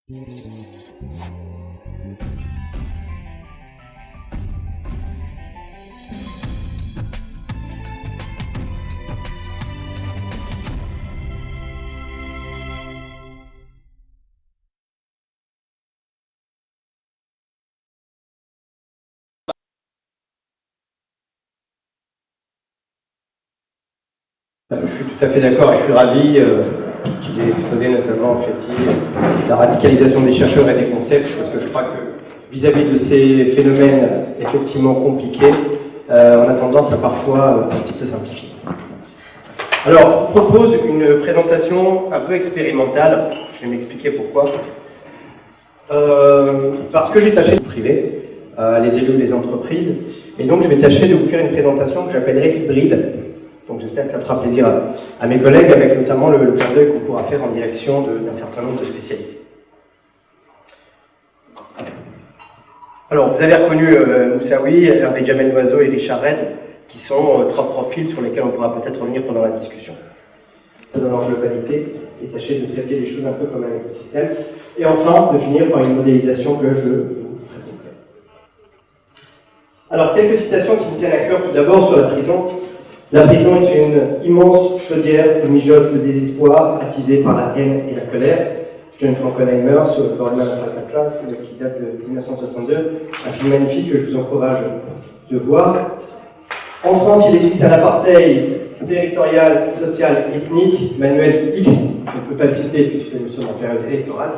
Je suis tout à fait d'accord et je suis ravi qu'il ait exposé notamment la radicalisation des chercheurs et des concepts, parce que je crois que vis-à-vis de ces phénomènes effectivement compliqués, on a tendance à parfois un petit peu simplifier. Alors, je vous propose une présentation un peu expérimentale, je vais m'expliquer pourquoi. Parce que j'ai tâché de privé, les élus, les entreprises, et donc je vais tâcher de vous faire une présentation que j'appellerai hybride. Donc j'espère que ça fera plaisir à mes collègues, avec notamment le clin d'œil qu'on pourra faire en direction d'un certain nombre de spécialités. Alors, vous avez reconnu Moussaoui, Hervé Jamel-Loiseau et Richard Redd, qui sont trois profils sur lesquels on pourra peut-être revenir pendant la discussion. Dans leur globalité, et tâcher de traiter les choses un peu comme un écosystème. Et enfin, de finir par une modélisation que je vous présenterai. Alors, quelques citations qui me tiennent à cœur. Tout d'abord, sur la prison. La prison est une immense chaudière où mijote le désespoir, attisé par la haine et la colère. John Frankenheimer, sur le Goldman of Alcatraz, qui date de 1962, un film magnifique que je vous encourage de voir. En France, il existe un apartheid territorial, social, ethnique, Manuel X, je ne peux pas le citer puisque nous sommes en période électorale.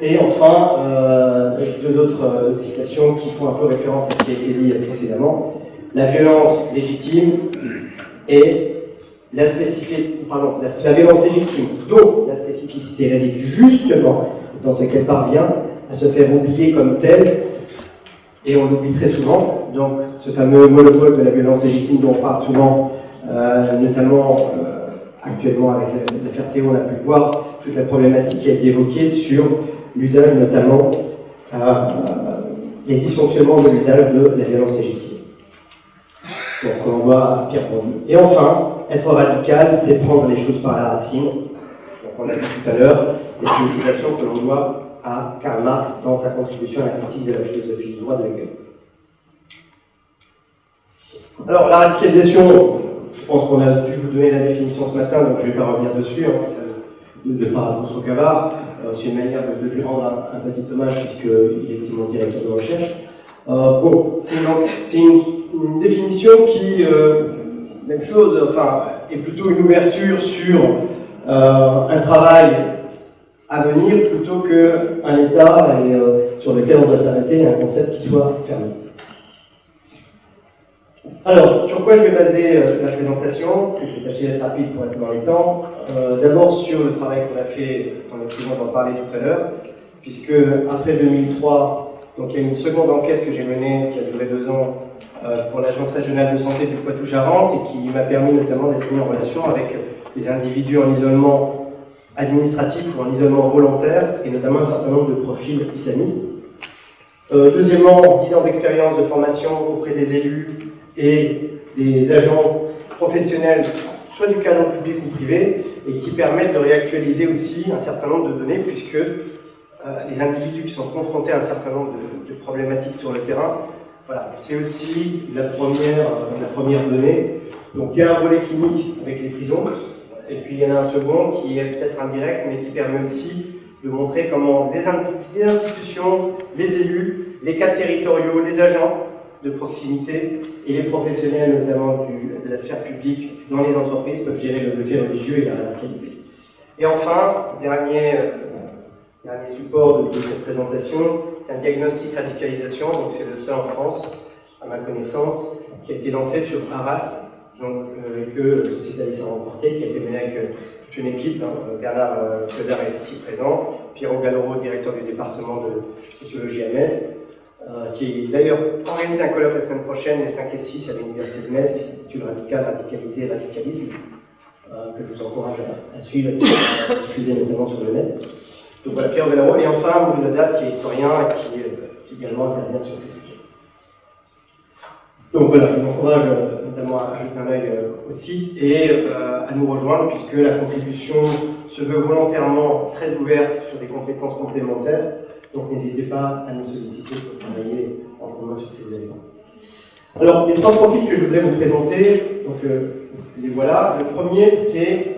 Et enfin, deux autres citations qui font un peu référence à ce qui a été dit précédemment. La violence légitime et la violence légitime dont la spécificité réside justement dans ce qu'elle parvient à se faire oublier comme telle, et on l'oublie très souvent. Donc ce fameux monopole de la violence légitime dont on parle souvent, notamment actuellement avec l'affaire Théo, on a pu voir toute la problématique qui a été évoquée sur l'usage notamment, les dysfonctionnements de l'usage de la violence légitime. Donc on voit à Pierre Bourdieu. Et enfin, être radical, c'est prendre les choses par la racine. Donc on l'a dit tout à l'heure, et c'est une citation que l'on doit à Karl Marx dans sa contribution à la critique de la philosophie du droit de Hegel. Alors la radicalisation, je pense qu'on a dû vous donner la définition ce matin, donc je ne vais pas revenir dessus, c'est celle de Farad Khosrow-Khavar. C'est une manière de lui rendre un petit hommage puisqu'il était mon directeur de recherche. C'est une définition qui, même chose, est plutôt une ouverture sur un travail à venir plutôt qu'un état sur lequel on doit s'arrêter et un concept qui soit fermé. Alors, sur quoi je vais baser la présentation? Je vais tâcher d'être rapide pour être dans les temps. D'abord sur le travail qu'on a fait dans le prison, j'en parlais tout à l'heure, puisque après 2003, donc il y a une seconde enquête que j'ai menée qui a duré 2 ans pour l'Agence régionale de santé du Poitou-Charentes et qui m'a permis notamment d'être mis en relation avec des individus en isolement administratif ou en isolement volontaire et notamment un certain nombre de profils islamistes. Deuxièmement, 10 ans d'expérience de formation auprès des élus et des agents professionnels, soit du cadre public ou privé, et qui permettent de réactualiser aussi un certain nombre de données, puisque les individus qui sont confrontés à un certain nombre de problématiques sur le terrain, voilà, c'est aussi la première donnée. Donc il y a un volet clinique avec les prisons, et puis il y en a un second qui est peut-être indirect, mais qui permet aussi de montrer comment les institutions, les élus, les cadres territoriaux, les agents de proximité et les professionnels, notamment de la sphère publique dans les entreprises, peuvent gérer le fait religieux et la radicalité. Et enfin, dernier support de cette présentation, c'est un diagnostic radicalisation, donc c'est le seul en France, à ma connaissance, qui a été lancé sur Arras, donc que Société Alice a remporté, qui a été mené avec toute une équipe. Bernard Clodard est ici présent, Pierrot Galoro, directeur du département de sociologie à Metz, qui d'ailleurs organise un colloque la semaine prochaine, les 5 et 6 à l'Université de Metz, qui s'intitule Radical, Radicalité et Radicalisme, que je vous encourage à suivre et à diffuser notamment sur le net. Donc voilà, Pierre Galoro, et enfin Mouloud Haddad, qui est historien et qui également intervient sur ces sujets. Donc voilà, je vous encourage notamment à jeter un œil au site et à nous rejoindre, puisque la contribution se veut volontairement très ouverte sur des compétences complémentaires. Donc n'hésitez pas à nous solliciter pour travailler en commun sur ces éléments. Alors, les trois profils que je voudrais vous présenter, donc les voilà. Le premier, c'est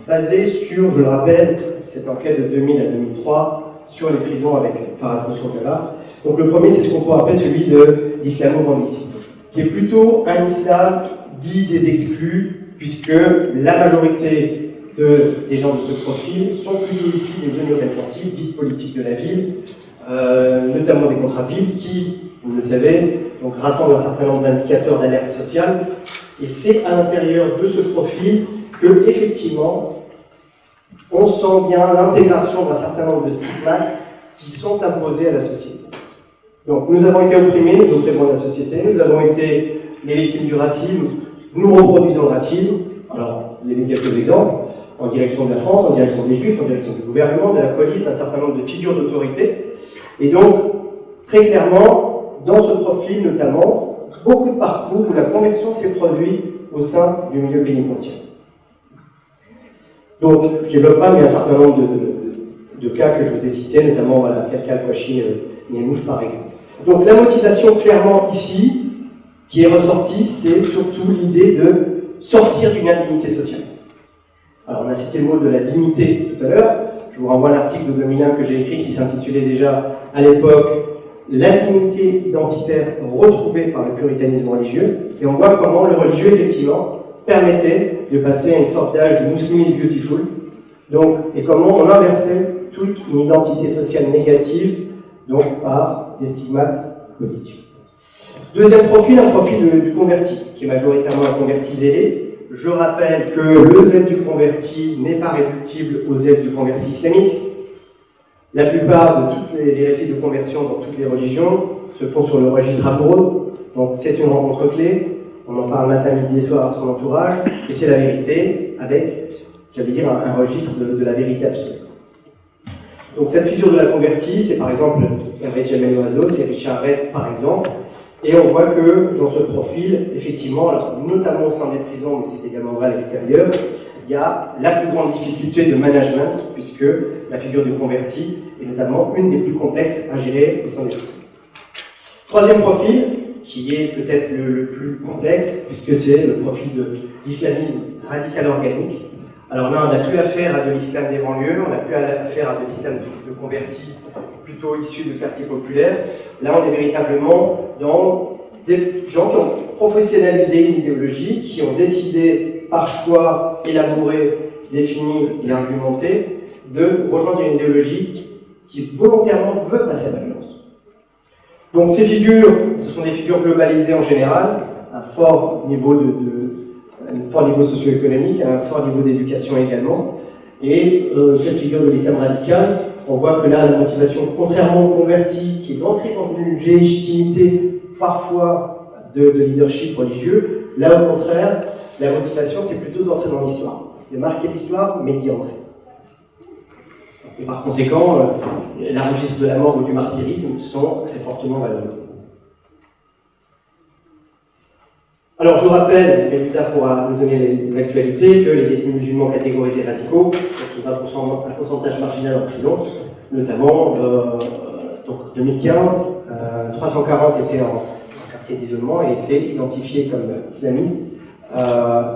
basé sur, je le rappelle, cette enquête de 2000 à 2003 sur les prisons avec Farhad Khosrow-Ghabar. Donc le premier, c'est ce qu'on pourrait appeler celui de l'islamo-banditisme, qui est plutôt un islam dit des exclus, puisque la majorité des gens de ce profil sont plutôt issus des zones urbaines sensibles, dites politiques de la ville, notamment des contrats-villes, qui, vous le savez, donc rassemblent un certain nombre d'indicateurs d'alerte sociale. Et c'est à l'intérieur de ce profil que, effectivement, on sent bien l'intégration d'un certain nombre de stigmates qui sont imposés à la société. Donc, nous avons été opprimés, nous opprimons la société, nous avons été les victimes du racisme, nous reproduisons le racisme. Alors, vous avez mis quelques exemples, en direction de la France, en direction des Juifs, en direction du gouvernement, de la police, d'un certain nombre de figures d'autorité. Et donc, très clairement, dans ce profil notamment, beaucoup de parcours où la conversion s'est produite au sein du milieu pénitentiaire. Donc, je ne développe pas, mais il y a un certain nombre de cas que je vous ai cités, notamment voilà, Kalkal Kouachi Nemouche par exemple. Donc la motivation clairement ici, qui est ressortie, c'est surtout l'idée de sortir d'une indignité sociale. Alors on a cité le mot de la dignité tout à l'heure, je vous renvoie à l'article de 2001 que j'ai écrit qui s'intitulait déjà à l'époque « La dignité identitaire retrouvée par le puritanisme religieux » et on voit comment le religieux effectivement permettait de passer à une sorte d'âge de Muslim is beautiful, donc, et comment on inversait toute une identité sociale négative donc par des stigmates positifs. Deuxième profil, un profil du converti, qui est majoritairement un converti zélé. Je rappelle que le Z du converti n'est pas réductible au Z du converti islamique. La plupart de tous les récits de conversion dans toutes les religions se font sur le registre amoureux, donc c'est une rencontre clé, on en parle matin, midi et soir à son entourage, et c'est la vérité avec, j'allais dire, un registre de la vérité absolue. Donc cette figure de la convertie, c'est par exemple Hervé Jamel Loiseau, c'est Richard Redd par exemple, et on voit que dans ce profil, effectivement, alors, notamment au sein des prisons, mais c'est également vrai à l'extérieur, il y a la plus grande difficulté de management, puisque la figure du converti est notamment une des plus complexes à gérer au sein des prisons. Troisième profil, qui est peut-être le plus complexe, puisque c'est le profil de l'islamisme radical organique. Alors là, on n'a plus affaire à de l'islam des banlieues, on n'a plus affaire à de l'islam de convertis plutôt issus de quartiers populaires. Là, on est véritablement dans des gens qui ont professionnalisé une idéologie, qui ont décidé par choix élaboré, défini et argumenté de rejoindre une idéologie qui volontairement veut passer à la violence. Donc ces figures, ce sont des figures globalisées en général, un fort niveau un fort niveau socio-économique, un fort niveau d'éducation également. Et cette figure de l'islam radical, on voit que là, la motivation, contrairement au converti, qui est d'entrer dans une légitimité parfois de leadership religieux, là au contraire, la motivation, c'est plutôt d'entrer dans l'histoire, de marquer l'histoire, mais d'y entrer. Et par conséquent, la registre de la mort ou du martyrisme sont très fortement valorisés. Alors je rappelle, mais ça pourra nous donner l'actualité, que les détenus musulmans catégorisés radicaux sont un pourcentage marginal en prison, notamment donc 2015, 340 étaient en quartier d'isolement et étaient identifiés comme islamistes.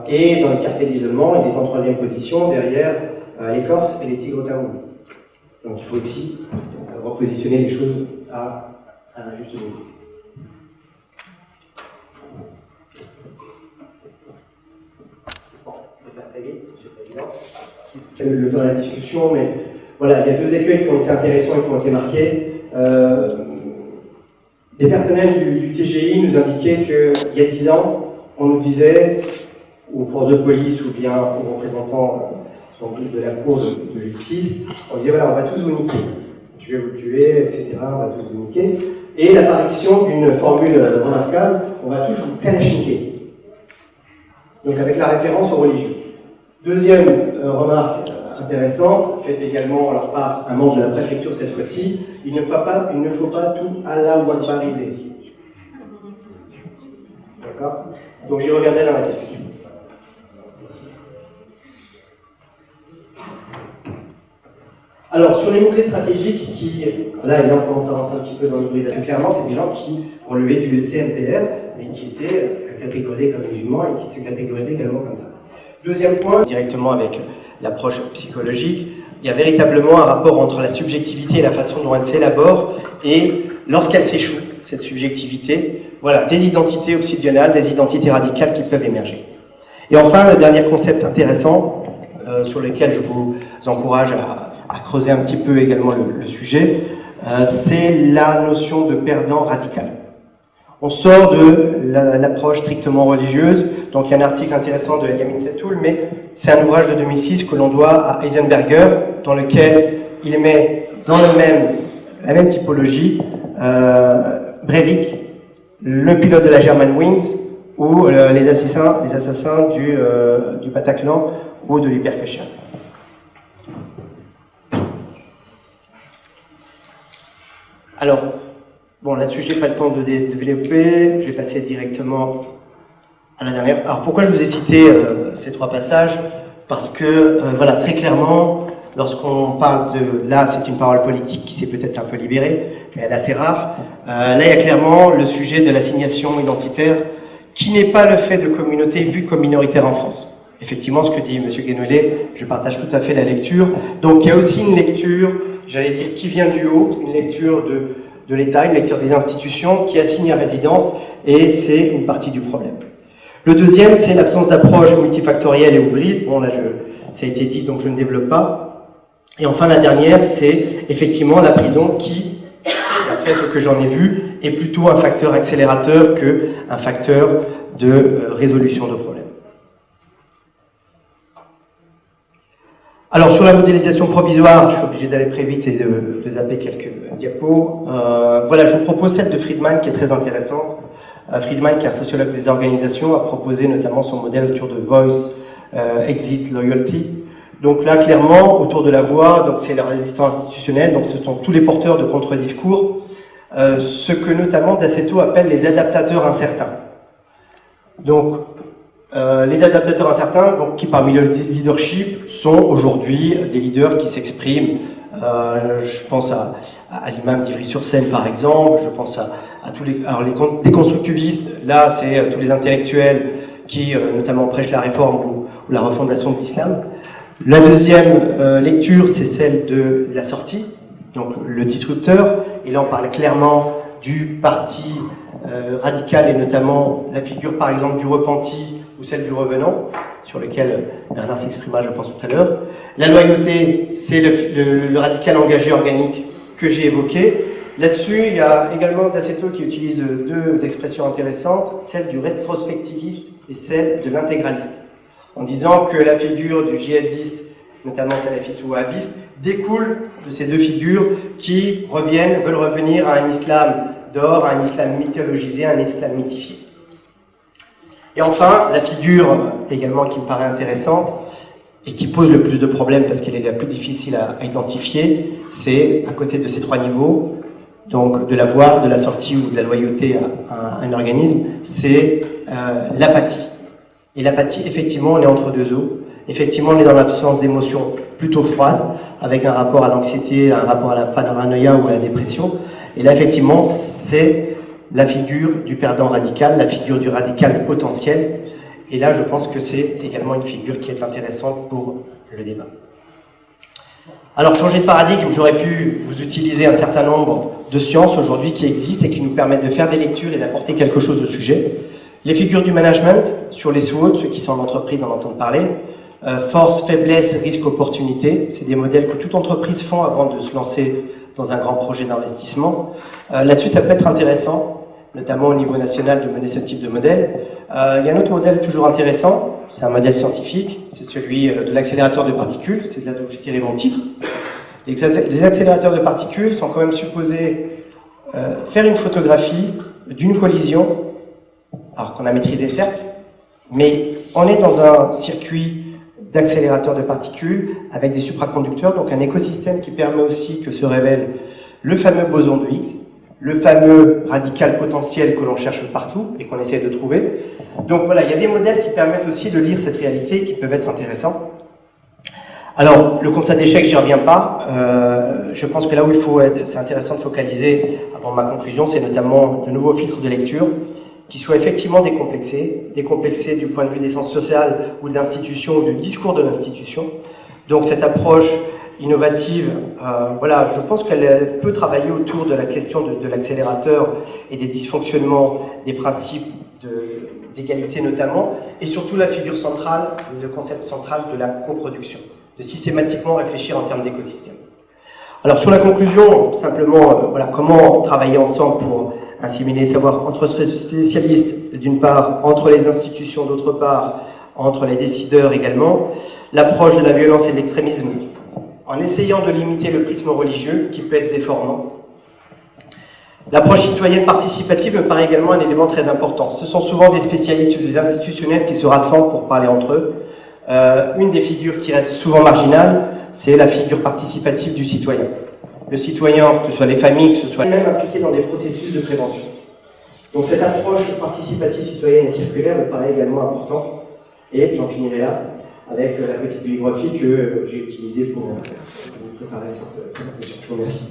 Et dans les quartiers d'isolement, ils étaient en troisième position derrière les Corses et les Tigres-Taoumou. Donc il faut aussi repositionner les choses à un juste niveau. Le temps de la discussion, mais voilà, il y a deux écueils qui ont été intéressants et qui ont été marqués. Des personnels du TGI nous indiquaient qu'il y a 10 ans, on nous disait, aux forces de police ou bien aux représentants de la cour de justice, on disait voilà, on va tous vous niquer, je vais vous tuer, etc., on va tous vous niquer. Et l'apparition d'une formule remarquable, on va tous vous kalachniquer. Donc avec la référence aux religieux. Deuxième remarque intéressante, faite également alors, par un membre de la préfecture cette fois-ci, il ne faut pas tout Allah-Akbariser. D'accord? Donc j'y reviendrai dans la discussion. Alors, sur les mots-clés stratégiques qui, là, on commence à rentrer un petit peu dans l'hybridation. Clairement, c'est des gens qui ont levé du CNPR, mais qui étaient catégorisés comme musulmans et qui se catégorisaient également comme ça. Deuxième point, directement avec l'approche psychologique, il y a véritablement un rapport entre la subjectivité et la façon dont elle s'élabore, et lorsqu'elle s'échoue, cette subjectivité, voilà, des identités obsidionales, des identités radicales qui peuvent émerger. Et enfin, le dernier concept intéressant, sur lequel je vous encourage à creuser un petit peu également le sujet, c'est la notion de perdant radical. On sort de l'approche strictement religieuse, donc il y a un article intéressant de Yamin Settoul, mais c'est un ouvrage de 2006 que l'on doit à Eisenberger, dans lequel il met dans la même typologie Breivik, le pilote de la Germanwings, ou les assassins du Bataclan ou de l'Hypercacher. Alors, bon, là-dessus, je n'ai pas le temps de développer, je vais passer directement à la dernière. Alors, pourquoi je vous ai cité ces trois passages? Parce que, voilà, très clairement, lorsqu'on parle de... Là, c'est une parole politique qui s'est peut-être un peu libérée, mais elle est assez rare. Là, il y a clairement le sujet de l'assignation identitaire, qui n'est pas le fait de communautés vues comme minoritaires en France. Effectivement, ce que dit M. Guénolé, je partage tout à fait la lecture. Donc, il y a aussi une lecture, j'allais dire, qui vient du haut, une lecture de l'État, une lecture des institutions, qui assigne à résidence, et c'est une partie du problème. Le deuxième, c'est l'absence d'approche multifactorielle et hybride. Bon, là, ça a été dit, donc je ne développe pas. Et enfin, la dernière, c'est effectivement la prison qui, d'après ce que j'en ai vu, est plutôt un facteur accélérateur qu'un facteur de résolution de problèmes. Alors, sur la modélisation provisoire, je suis obligé d'aller très vite et de zapper quelques diapos. Voilà, je vous propose celle de Friedman, qui est très intéressante. Friedman, qui est un sociologue des organisations, a proposé notamment son modèle autour de Voice, Exit, Loyalty. Donc là, clairement, autour de la voix, donc c'est la résistance institutionnelle, donc ce sont tous les porteurs de contre-discours, ce que notamment D'Assetto appelle les adaptateurs incertains. Donc, les adaptateurs incertains, donc, qui parmi le leadership sont aujourd'hui des leaders qui s'expriment. Je pense à l'imam d'Ivry-sur-Seine par exemple, je pense à tous les déconstructivistes, là c'est tous les intellectuels qui notamment prêchent la réforme ou la refondation de l'islam. La deuxième lecture, c'est celle de la sortie, donc le disrupteur, et là on parle clairement du parti radical et notamment la figure par exemple du repenti ou celle du revenant, sur lequel Bernard s'exprimera, je pense, tout à l'heure. La loyauté, c'est le radical engagé organique que j'ai évoqué. Là-dessus, il y a également D'Assetto qui utilise deux expressions intéressantes, celle du rétrospectiviste et celle de l'intégraliste, en disant que la figure du djihadiste, notamment salafiste ou wahhabiste, découle de ces deux figures qui veulent revenir à un islam d'or, à un islam mythologisé, à un islam mythifié. Et enfin, la figure également qui me paraît intéressante et qui pose le plus de problèmes parce qu'elle est la plus difficile à identifier, c'est à côté de ces trois niveaux, donc de la voix, de la sortie ou de la loyauté à un organisme, c'est l'apathie. Et l'apathie, effectivement, on est entre deux eaux. Effectivement, on est dans l'absence d'émotions plutôt froides, avec un rapport à l'anxiété, un rapport à la paranoïa ou à la dépression. Et là, effectivement, c'est la figure du perdant radical, la figure du radical potentiel. Et là, je pense que c'est également une figure qui est intéressante pour le débat. Alors, changer de paradigme, j'aurais pu vous utiliser un certain nombre de sciences aujourd'hui qui existent et qui nous permettent de faire des lectures et d'apporter quelque chose au sujet. Les figures du management, sur les SWOT, ceux qui sont en entreprise en entendent parler. Force, faiblesse, risque, opportunité. C'est des modèles que toute entreprise font avant de se lancer dans un grand projet d'investissement. Là-dessus, ça peut être intéressant, notamment au niveau national, de mener ce type de modèle. Il y a un autre modèle toujours intéressant, c'est un modèle scientifique, c'est celui de l'accélérateur de particules, c'est de là d'où j'ai tiré mon titre. Les accélérateurs de particules sont quand même supposés faire une photographie d'une collision, alors qu'on a maîtrisé certes, mais on est dans un circuit d'accélérateurs de particules avec des supraconducteurs, donc un écosystème qui permet aussi que se révèle le fameux boson de Higgs, le fameux radical potentiel que l'on cherche partout et qu'on essaie de trouver. Donc voilà, il y a des modèles qui permettent aussi de lire cette réalité qui peuvent être intéressants. Alors, le constat d'échec, j'y reviens pas. Je pense que là où c'est intéressant de focaliser avant ma conclusion, c'est notamment de nouveaux filtres de lecture qui soient effectivement décomplexés du point de vue des sciences sociales ou de l'institution ou du discours de l'institution. Donc cette approche innovative, voilà, je pense qu'elle peut travailler autour de la question de l'accélérateur et des dysfonctionnements des principes d'égalité notamment, et surtout la figure centrale, le concept central de la coproduction, de systématiquement réfléchir en termes d'écosystème. Alors sur la conclusion, simplement, voilà, comment travailler ensemble pour assimiler les savoirs entre spécialistes d'une part, entre les institutions d'autre part, entre les décideurs également, l'approche de la violence et de l'extrémisme en essayant de limiter le prisme religieux qui peut être déformant. L'approche citoyenne participative me paraît également un élément très important. Ce sont souvent des spécialistes ou des institutionnels qui se rassemblent pour parler entre eux. Une des figures qui reste souvent marginale, c'est la figure participative du citoyen. Le citoyen, que ce soit les familles, que ce soit même impliqué dans des processus de prévention. Donc cette approche participative citoyenne et circulaire me paraît également importante. Et j'en finirai là avec la petite biographie que j'ai utilisée pour vous préparer cette présentation. Je vous remercie.